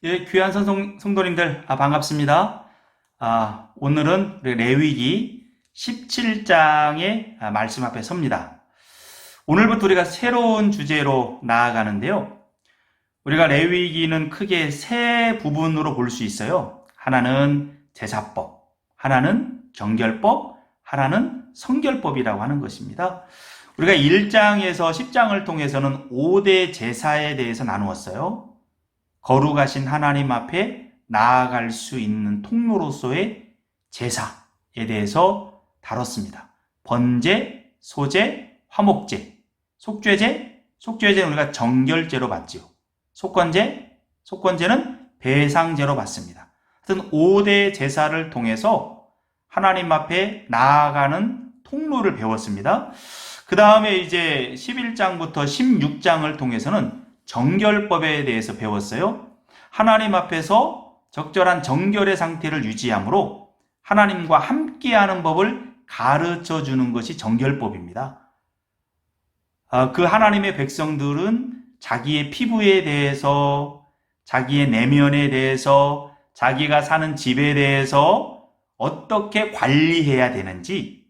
예, 귀한 성도님들, 반갑습니다. 오늘은 우리 레위기 17장의 말씀 앞에 섭니다. 오늘부터 우리가 새로운 주제로 나아가는데요. 우리가 레위기는 크게 세 부분으로 볼 수 있어요. 하나는 제사법, 하나는 정결법, 하나는 성결법이라고 하는 것입니다. 우리가 1장에서 10장을 통해서는 5대 제사에 대해서 나누었어요. 거룩하신 하나님 앞에 나아갈 수 있는 통로로서의 제사에 대해서 다뤘습니다. 번제, 소제, 화목제, 속죄제는 우리가 정결제로 봤지요. 속건제는 배상제로 봤습니다. 하여튼 5대 제사를 통해서 하나님 앞에 나아가는 통로를 배웠습니다. 그 다음에 이제 11장부터 16장을 통해서는 정결법에 대해서 배웠어요. 하나님 앞에서 적절한 정결의 상태를 유지함으로 하나님과 함께하는 법을 가르쳐 주는 것이 정결법입니다. 그 하나님의 백성들은 자기의 피부에 대해서, 자기의 내면에 대해서, 자기가 사는 집에 대해서 어떻게 관리해야 되는지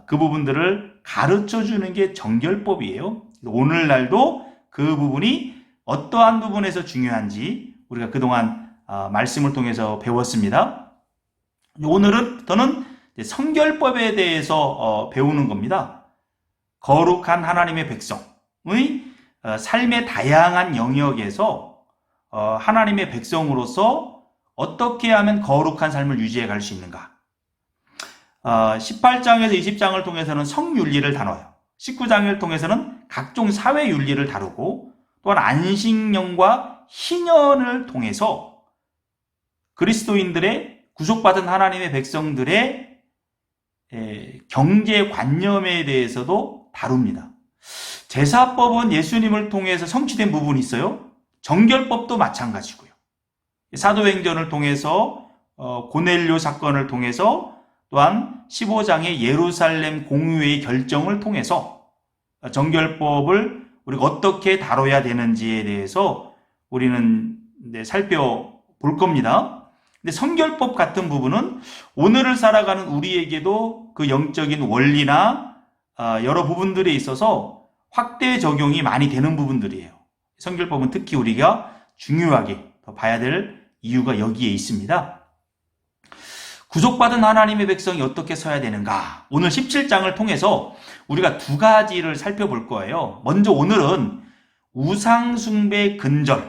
그 부분들을 가르쳐 주는 게 정결법이에요. 오늘날도 그 부분이 어떠한 부분에서 중요한지 우리가 그동안 말씀을 통해서 배웠습니다. 오늘은 더는 성결법에 대해서 배우는 겁니다. 거룩한 하나님의 백성의 삶의 다양한 영역에서 하나님의 백성으로서 어떻게 하면 거룩한 삶을 유지해 갈 수 있는가. 18장에서 20장을 통해서는 성윤리를 다뤄요. 19장을 통해서는 각종 사회윤리를 다루고 또한 안식년과 희년을 통해서 그리스도인들의 구속받은 하나님의 백성들의 경제관념에 대해서도 다룹니다. 제사법은 예수님을 통해서 성취된 부분이 있어요. 정결법도 마찬가지고요. 사도행전을 통해서 고넬료 사건을 통해서 또한 15장의 예루살렘 공의회의 결정을 통해서 정결법을 우리가 어떻게 다뤄야 되는지에 대해서 우리는 살펴볼 겁니다. 근데 성결법 같은 부분은 오늘을 살아가는 우리에게도 그 영적인 원리나 여러 부분들에 있어서 확대 적용이 많이 되는 부분들이에요. 성결법은 특히 우리가 중요하게 봐야 될 이유가 여기에 있습니다. 구속받은 하나님의 백성이 어떻게 서야 되는가? 오늘 17장을 통해서 우리가 두 가지를 살펴볼 거예요. 먼저 오늘은 우상숭배 근절에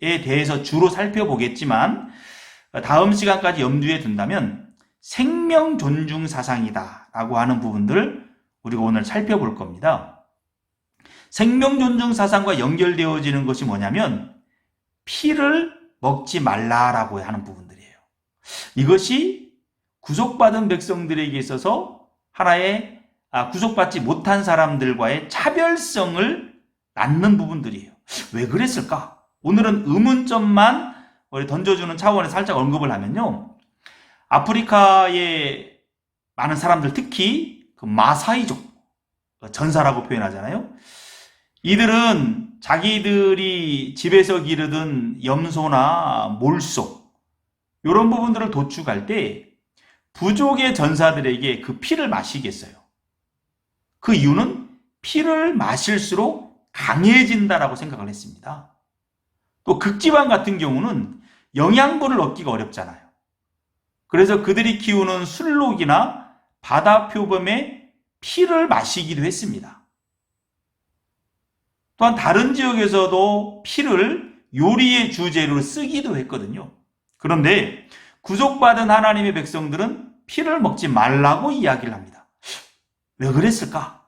대해서 주로 살펴보겠지만 다음 시간까지 염두에 둔다면 생명 존중 사상이다 라고 하는 부분들을 우리가 오늘 살펴볼 겁니다. 생명 존중 사상과 연결되어지는 것이 뭐냐면 피를 먹지 말라라고 하는 부분들이에요. 이것이 구속받은 백성들에게 있어서 하나의 구속받지 못한 사람들과의 차별성을 낳는 부분들이에요. 왜 그랬을까? 오늘은 의문점만 던져주는 차원에서 살짝 언급을 하면요. 아프리카의 많은 사람들, 특히 그 마사이족 전사라고 표현하잖아요. 이들은 자기들이 집에서 기르던 염소나 몰소 이런 부분들을 도축할 때 부족의 전사들에게 그 피를 마시겠어요. 그 이유는 피를 마실수록 강해진다라고 생각을 했습니다. 또 극지방 같은 경우는 영양분을 얻기가 어렵잖아요. 그래서 그들이 키우는 술록이나 바다 표범의 피를 마시기도 했습니다. 또한 다른 지역에서도 피를 요리의 주재료로 쓰기도 했거든요. 그런데 구속받은 하나님의 백성들은 피를 먹지 말라고 이야기를 합니다. 왜 그랬을까?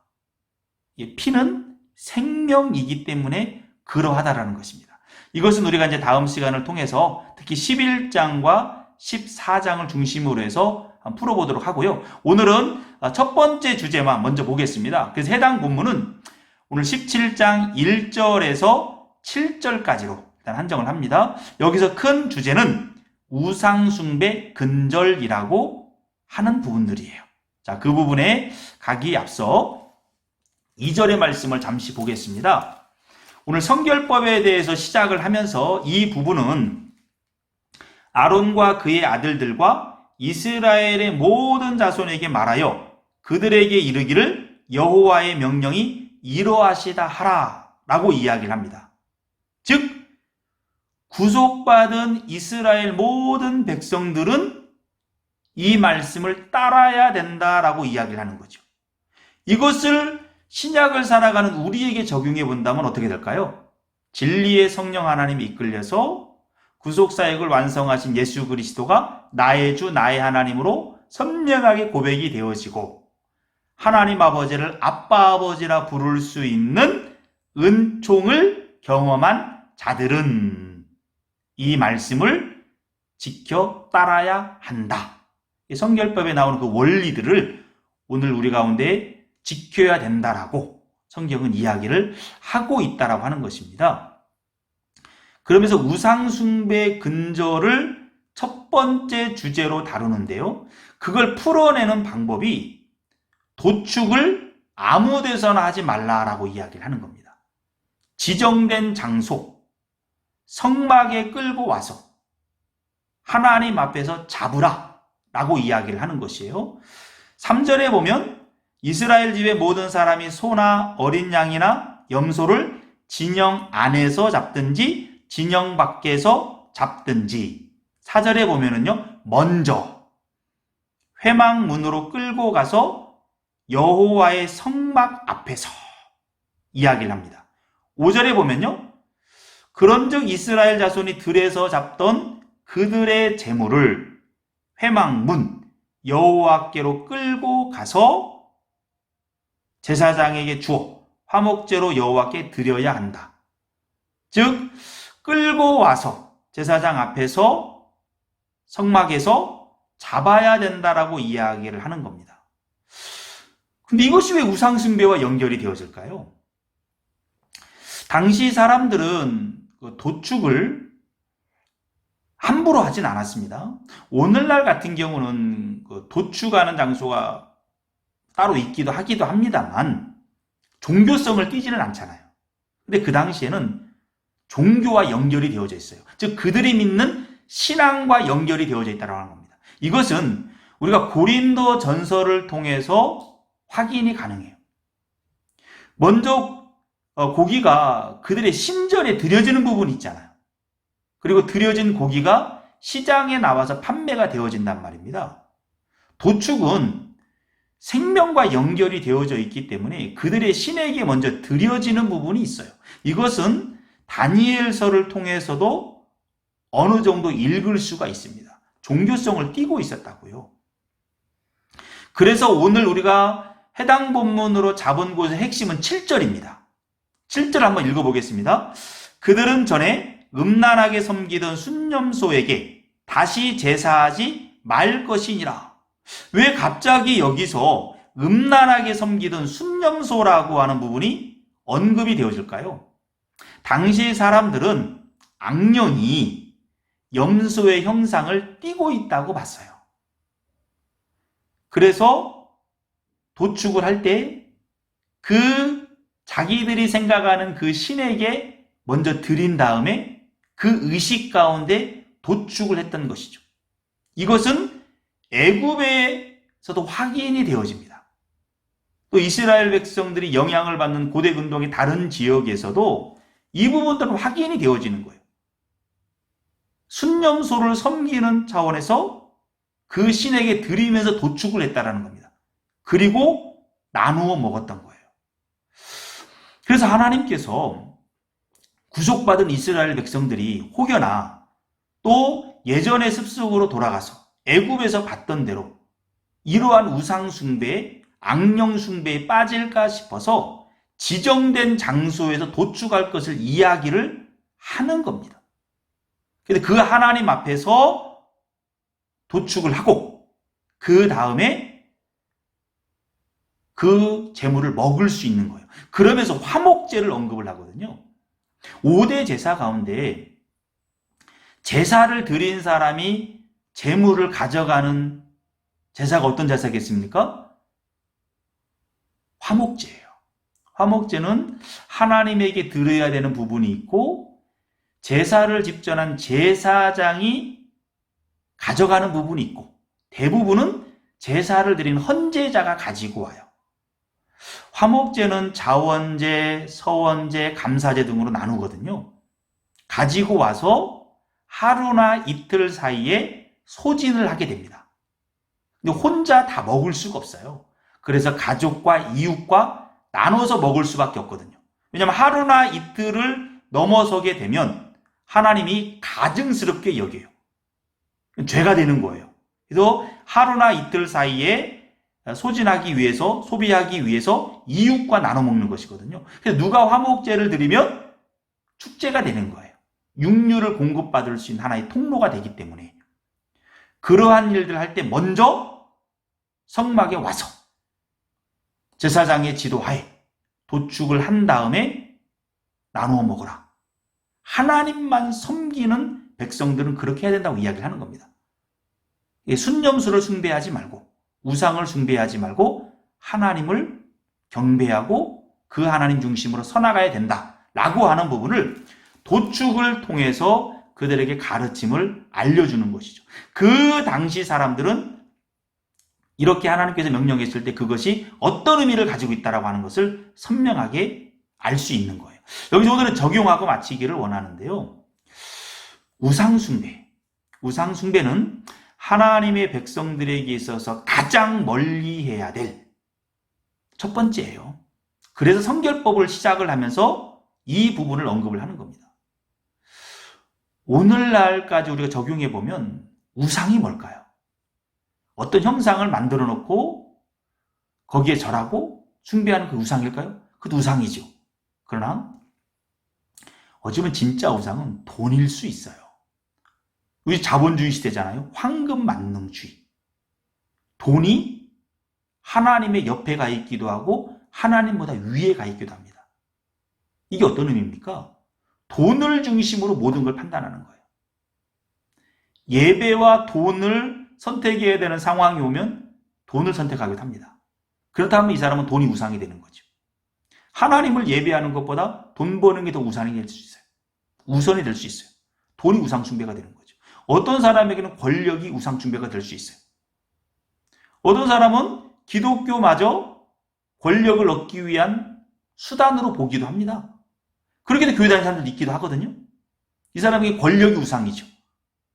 피는 생명이기 때문에 그러하다라는 것입니다. 이것은 우리가 이제 다음 시간을 통해서 특히 11장과 14장을 중심으로 해서 한번 풀어보도록 하고요. 오늘은 첫 번째 주제만 먼저 보겠습니다. 그래서 해당 본문은 오늘 17장 1절에서 7절까지로 일단 한정을 합니다. 여기서 큰 주제는 우상숭배 근절이라고 하는 부분들이에요. 자, 그 부분에 가기 앞서 2절의 말씀을 잠시 보겠습니다. 오늘 성결법에 대해서 시작을 하면서 이 부분은 아론과 그의 아들들과 이스라엘의 모든 자손에게 말하여 그들에게 이르기를 여호와의 명령이 이러하시다 하라 라고 이야기를 합니다. 즉 구속받은 이스라엘 모든 백성들은 이 말씀을 따라야 된다라고 이야기를 하는 거죠. 이것을 신약을 살아가는 우리에게 적용해 본다면 어떻게 될까요? 진리의 성령 하나님이 이끌려서 구속사역을 완성하신 예수 그리스도가 나의 주 나의 하나님으로 선명하게 고백이 되어지고 하나님 아버지를 아빠 아버지라 부를 수 있는 은총을 경험한 자들은 이 말씀을 지켜 따라야 한다. 성결법에 나오는 그 원리들을 오늘 우리 가운데 지켜야 된다라고 성경은 이야기를 하고 있다라고 하는 것입니다. 그러면서 우상숭배 근절을 첫 번째 주제로 다루는데요. 그걸 풀어내는 방법이 도축을 아무 데서나 하지 말라라고 이야기를 하는 겁니다. 지정된 장소, 성막에 끌고 와서 하나님 앞에서 잡으라 라고 이야기를 하는 것이에요. 3절에 보면 이스라엘 집의 모든 사람이 소나 어린 양이나 염소를 진영 안에서 잡든지 진영 밖에서 잡든지 4절에 보면은요 먼저 회막문으로 끌고 가서 여호와의 성막 앞에서 이야기를 합니다. 5절에 보면요 그런즉 이스라엘 자손이 들에서 잡던 그들의 재물을 회막문 여호와께로 끌고 가서 제사장에게 주어 화목제로 여호와께 드려야 한다. 즉 끌고 와서 제사장 앞에서 성막에서 잡아야 된다라고 이야기를 하는 겁니다. 근데 이것이 왜 우상숭배와 연결이 되어질까요? 당시 사람들은 도축을 함부로 하진 않았습니다. 오늘날 같은 경우는 도축하는 장소가 따로 있기도 하기도 합니다만 종교성을 띠지는 않잖아요. 근데 그 당시에는 종교와 연결이 되어져 있어요. 즉 그들이 믿는 신앙과 연결이 되어져 있다고 하는 겁니다. 이것은 우리가 고린도 전서를 통해서 확인이 가능해요. 먼저 고기가 그들의 신전에 드려지는 부분이 있잖아요. 그리고 드려진 고기가 시장에 나와서 판매가 되어진단 말입니다. 도축은 생명과 연결이 되어져 있기 때문에 그들의 신에게 먼저 드려지는 부분이 있어요. 이것은 다니엘서를 통해서도 어느 정도 읽을 수가 있습니다. 종교성을 띠고 있었다고요. 그래서 오늘 우리가 해당 본문으로 잡은 곳의 핵심은 7절입니다. 7절 한번 읽어보겠습니다. 그들은 전에 음란하게 섬기던 순념소에게 다시 제사하지 말 것이니라. 왜 갑자기 여기서 음란하게 섬기던 순념소라고 하는 부분이 언급이 되어질까요? 당시 사람들은 악령이 염소의 형상을 띠고 있다고 봤어요. 그래서 도축을 할 때 그 자기들이 생각하는 그 신에게 먼저 드린 다음에 그 의식 가운데 도축을 했던 것이죠. 이것은 애굽에서도 확인이 되어집니다. 또 이스라엘 백성들이 영향을 받는 고대 근동의 다른 지역에서도 이 부분들은 확인이 되어지는 거예요. 순념소를 섬기는 차원에서 그 신에게 드리면서 도축을 했다라는 겁니다. 그리고 나누어 먹었던 거예요. 그래서 하나님께서 구속받은 이스라엘 백성들이 혹여나 또 예전의 습속으로 돌아가서 애굽에서 봤던 대로 이러한 우상 숭배에 악령 숭배에 빠질까 싶어서 지정된 장소에서 도축할 것을 이야기를 하는 겁니다. 그런데 그 하나님 앞에서 도축을 하고 그 다음에 그 재물을 먹을 수 있는 거예요. 그러면서 화목제를 언급을 하거든요. 5대 제사 가운데 제사를 드린 사람이 재물을 가져가는 제사가 어떤 제사겠습니까? 화목제예요. 화목제는 하나님에게 드려야 되는 부분이 있고 제사를 집전한 제사장이 가져가는 부분이 있고 대부분은 제사를 드린 헌제자가 가지고 와요. 화목제는 자원제, 서원제, 감사제 등으로 나누거든요. 가지고 와서 하루나 이틀 사이에 소진을 하게 됩니다. 근데 혼자 다 먹을 수가 없어요. 그래서 가족과 이웃과 나눠서 먹을 수밖에 없거든요. 왜냐하면 하루나 이틀을 넘어서게 되면 하나님이 가증스럽게 여겨요. 죄가 되는 거예요. 그래서 하루나 이틀 사이에 소진하기 위해서, 소비하기 위해서 이웃과 나눠 먹는 것이거든요. 그래서 누가 화목제를 드리면 축제가 되는 거예요. 육류를 공급받을 수 있는 하나의 통로가 되기 때문에 그러한 일들을 할 때 먼저 성막에 와서 제사장의 지도하에 도축을 한 다음에 나누어 먹어라. 하나님만 섬기는 백성들은 그렇게 해야 된다고 이야기를 하는 겁니다. 순념수를 숭배하지 말고 우상을 숭배하지 말고 하나님을 경배하고 그 하나님 중심으로 서나가야 된다라고 하는 부분을 도축을 통해서 그들에게 가르침을 알려주는 것이죠. 그 당시 사람들은 이렇게 하나님께서 명령했을 때 그것이 어떤 의미를 가지고 있다라고 하는 것을 선명하게 알 수 있는 거예요. 여기서 오늘은 적용하고 마치기를 원하는데요. 우상숭배는 하나님의 백성들에게 있어서 가장 멀리 해야 될 첫 번째예요. 그래서 성결법을 시작을 하면서 이 부분을 언급을 하는 겁니다. 오늘날까지 우리가 적용해 보면 우상이 뭘까요? 어떤 형상을 만들어 놓고 거기에 절하고 숭배하는 그 우상일까요? 그것도 우상이죠. 그러나 어쩌면 진짜 우상은 돈일 수 있어요. 우리 자본주의 시대잖아요. 황금만능주의. 돈이 하나님의 옆에 가 있기도 하고 하나님보다 위에 가 있기도 합니다. 이게 어떤 의미입니까? 돈을 중심으로 모든 걸 판단하는 거예요. 예배와 돈을 선택해야 되는 상황이 오면 돈을 선택하기도 합니다. 그렇다면 이 사람은 돈이 우상이 되는 거죠. 하나님을 예배하는 것보다 돈 버는 게 더 우상이 될 수 있어요. 우선이 될 수 있어요. 돈이 우상 숭배가 되는 거죠. 어떤 사람에게는 권력이 우상 숭배가 될 수 있어요. 어떤 사람은 기독교마저 권력을 얻기 위한 수단으로 보기도 합니다. 그렇게 해서 교회 다니는 사람들도 있기도 하거든요. 이 사람에게 권력이 우상이죠.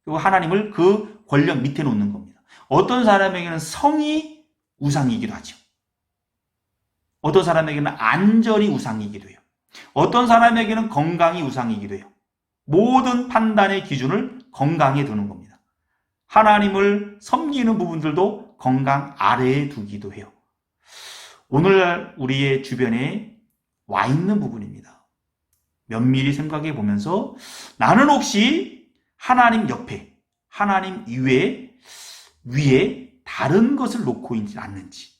그리고 하나님을 그 권력 밑에 놓는 겁니다. 어떤 사람에게는 성이 우상이기도 하죠. 어떤 사람에게는 안전이 우상이기도 해요. 어떤 사람에게는 건강이 우상이기도 해요. 모든 판단의 기준을 건강에 두는 겁니다. 하나님을 섬기는 부분들도 건강 아래에 두기도 해요. 오늘날 우리의 주변에 와 있는 부분입니다. 면밀히 생각해 보면서 나는 혹시 하나님 옆에, 하나님 이외에, 위에 다른 것을 놓고 있지 않는지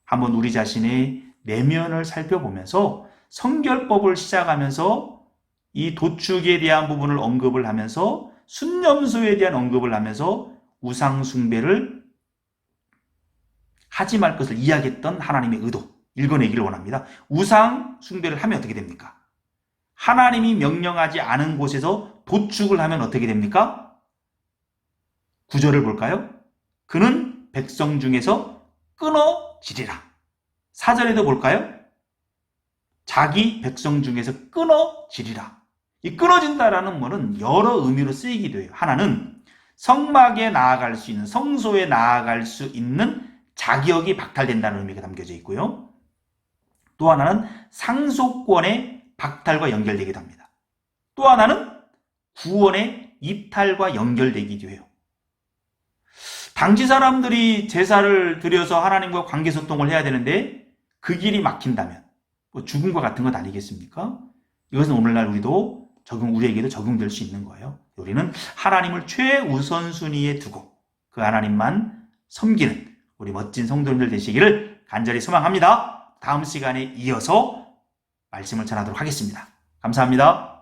한번 우리 자신의 내면을 살펴보면서 성결법을 시작하면서 이 도축에 대한 부분을 언급을 하면서 순념수에 대한 언급을 하면서 우상 숭배를 하지 말 것을 이야기했던 하나님의 의도 읽어내기를 원합니다. 우상 숭배를 하면 어떻게 됩니까? 하나님이 명령하지 않은 곳에서 도축을 하면 어떻게 됩니까? 9절을 볼까요? 그는 백성 중에서 끊어지리라. 4절에도 볼까요? 자기 백성 중에서 끊어지리라. 이 끊어진다라는 말은 여러 의미로 쓰이기도 해요. 하나는 성막에 나아갈 수 있는, 성소에 나아갈 수 있는 자격이 박탈된다는 의미가 담겨져 있고요. 또 하나는 상속권의 박탈과 연결되기도 합니다. 또 하나는 구원의 이탈과 연결되기도 해요. 당시 사람들이 제사를 드려서 하나님과 관계소통을 해야 되는데 그 길이 막힌다면 죽음과 같은 것 아니겠습니까? 이것은 오늘날 우리에게도 적용될 수 있는 거예요. 우리는 하나님을 최우선순위에 두고 그 하나님만 섬기는 우리 멋진 성도님들 되시기를 간절히 소망합니다. 다음 시간에 이어서 말씀을 전하도록 하겠습니다. 감사합니다.